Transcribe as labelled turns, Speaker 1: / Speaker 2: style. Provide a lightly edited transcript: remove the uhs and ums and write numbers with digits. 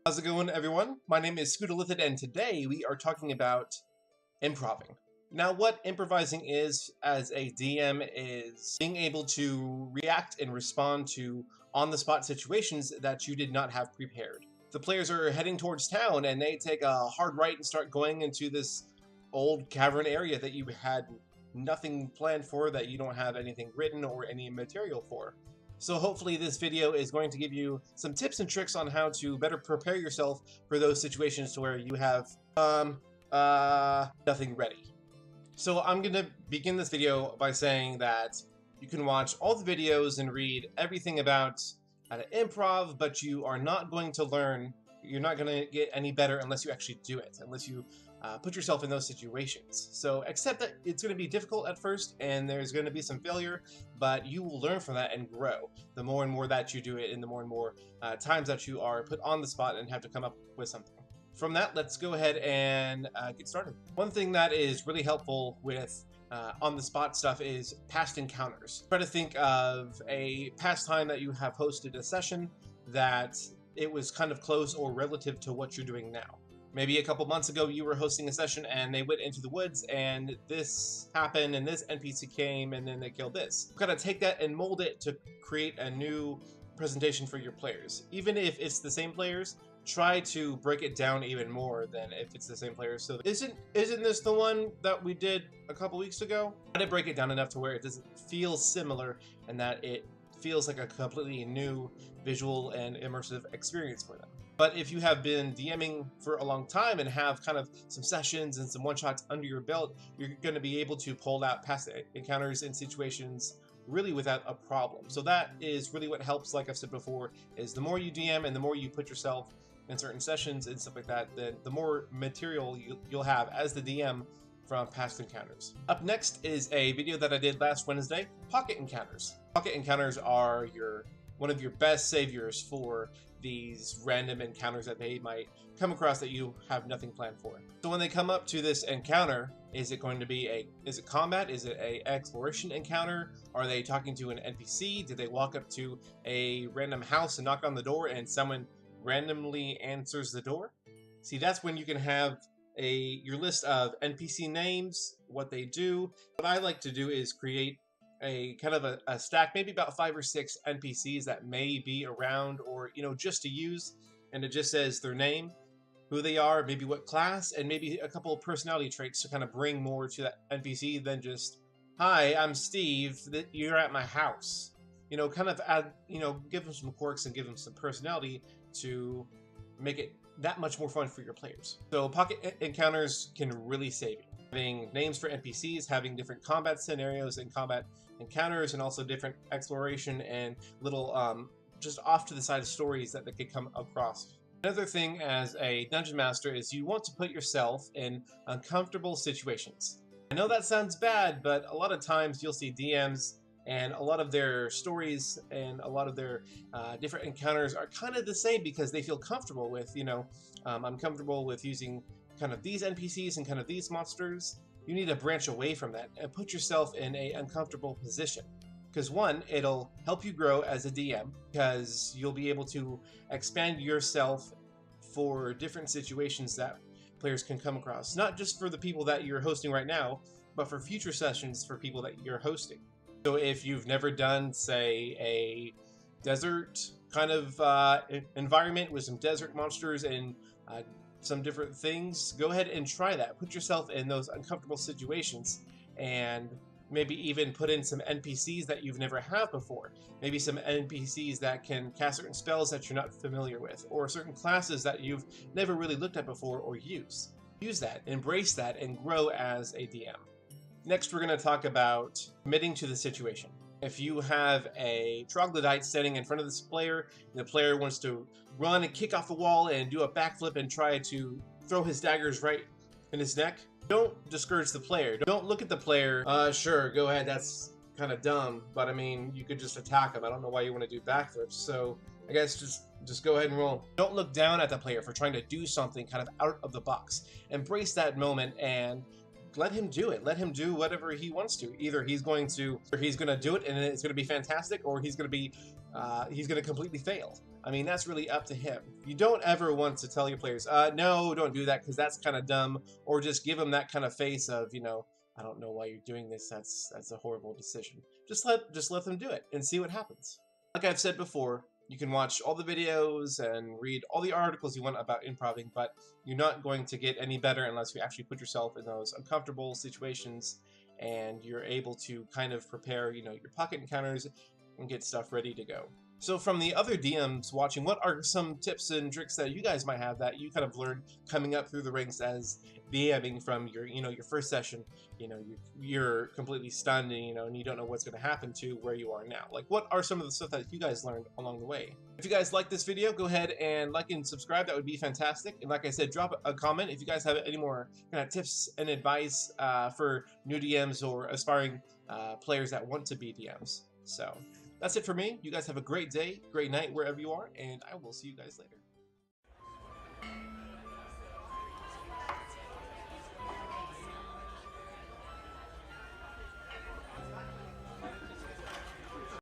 Speaker 1: How's it going, everyone? My name is Skoot, Illithid, and today we are talking about improving. Now, what improvising is as a DM is being able to react and respond to on-the-spot situations that you did not have prepared. The players are heading towards town and they take a hard right and start going into this old cavern area that you had nothing planned for, that you don't have anything written or any material for. So hopefully this video is going to give you some tips and tricks on how to better prepare yourself for those situations to where you have nothing ready. So I'm going to begin this video by saying that you can watch all the videos and read everything about how to improv, but you are not going to learn, you're not going to get any better unless you actually do it, unless you put yourself in those situations. So accept that it's going to be difficult at first and there's going to be some failure, but you will learn from that and grow the more and more that you do it, and the more and more times that you are put on the spot and have to come up with something. From that, let's go ahead and get started. One thing that is really helpful with on-the-spot stuff is past encounters. Try to think of a past time that you have hosted a session that it was kind of close or relative to what you're doing now. Maybe a couple months ago you were hosting a session and they went into the woods and this happened and this NPC came and then they killed this. You've got to take that and mold it to create a new presentation for your players. Even if it's the same players, try to break it down even more than if it's the same players. So isn't this the one that we did a couple weeks ago? Try to break it down enough to where it doesn't feel similar and that it feels like a completely new visual and immersive experience for them. But if you have been DMing for a long time and have kind of some sessions and some one-shots under your belt, you're going to be able to pull out past encounters and situations really without a problem. So that is really what helps, like I've said before, is the more you DM and the more you put yourself in certain sessions and stuff like that, then the more material you'll have as the DM from past encounters. Up next is a video that I did last Wednesday, pocket encounters. Pocket encounters are one of your best saviors for these random encounters that they might come across that you have nothing planned for. So when they come up to this encounter, is it going to be is it combat? Is it a exploration encounter? Are they talking to an NPC? Did they walk up to a random house and knock on the door and someone randomly answers the door? See, that's when you can have your list of NPC names, what they do. What I like to do is create a kind of a stack, maybe about 5 or 6 NPCs that may be around, or just to use, and it just says their name, who they are, maybe what class, and maybe a couple of personality traits to kind of bring more to that NPC than just, "Hi, I'm Steve, you're at my house." Kind of add, give them some quirks and give them some personality to make it that much more fun for your players. So pocket encounters can really save you. Having names for NPCs, having different combat scenarios and combat encounters, and also different exploration and little just off to the side stories that they could come across. Another thing as a dungeon master is you want to put yourself in uncomfortable situations. I know that sounds bad, but a lot of times you'll see DMs and a lot of their stories and a lot of their different encounters are kind of the same because they feel comfortable with, I'm comfortable with using kind of these NPCs and kind of these monsters. You need to branch away from that and put yourself in an uncomfortable position. Because one, it'll help you grow as a DM because you'll be able to expand yourself for different situations that players can come across. Not just for the people that you're hosting right now, but for future sessions for people that you're hosting. So if you've never done, say, a desert kind of environment with some desert monsters and some different things, go ahead and try that. Put yourself in those uncomfortable situations and maybe even put in some NPCs that you've never had before. Maybe some NPCs that can cast certain spells that you're not familiar with, or certain classes that you've never really looked at before or used. Use that, embrace that, and grow as a DM. Next, we're going to talk about committing to the situation. If you have a troglodyte standing in front of this player, and the player wants to run and kick off the wall and do a backflip and try to throw his daggers right in his neck, don't discourage the player. Don't look at the player, sure, go ahead, that's kind of dumb, but I mean, you could just attack him. I don't know why you want to do backflips, so I guess just go ahead and roll. Don't look down at the player for trying to do something kind of out of the box. Embrace that moment and let him do it. Let him do whatever he wants to. Either he's going to do it and it's going to be fantastic, or he's going to completely fail. I mean, that's really up to him. You don't ever want to tell your players, no, don't do that, because that's kind of dumb, or just give them that kind of face of, you know, I don't know why you're doing this. That's a horrible decision. Just let them do it and see what happens. Like I've said before, you can watch all the videos and read all the articles you want about improving, but you're not going to get any better unless you actually put yourself in those uncomfortable situations and you're able to kind of prepare, you know, your pocket encounters and get stuff ready to go. So from the other DMs watching, what are some tips and tricks that you guys might have that you kind of learned coming up through the ranks as DMing from your, you know, your first session? You know, you're completely stunned and, you know, and you don't know what's going to happen to where you are now. Like, what are some of the stuff that you guys learned along the way? If you guys like this video, go ahead and like and subscribe. That would be fantastic. And like I said, drop a comment if you guys have any more kind of tips and advice for new DMs or aspiring players that want to be DMs. So that's it for me. You guys have a great day, great night, wherever you are, and I will see you guys later.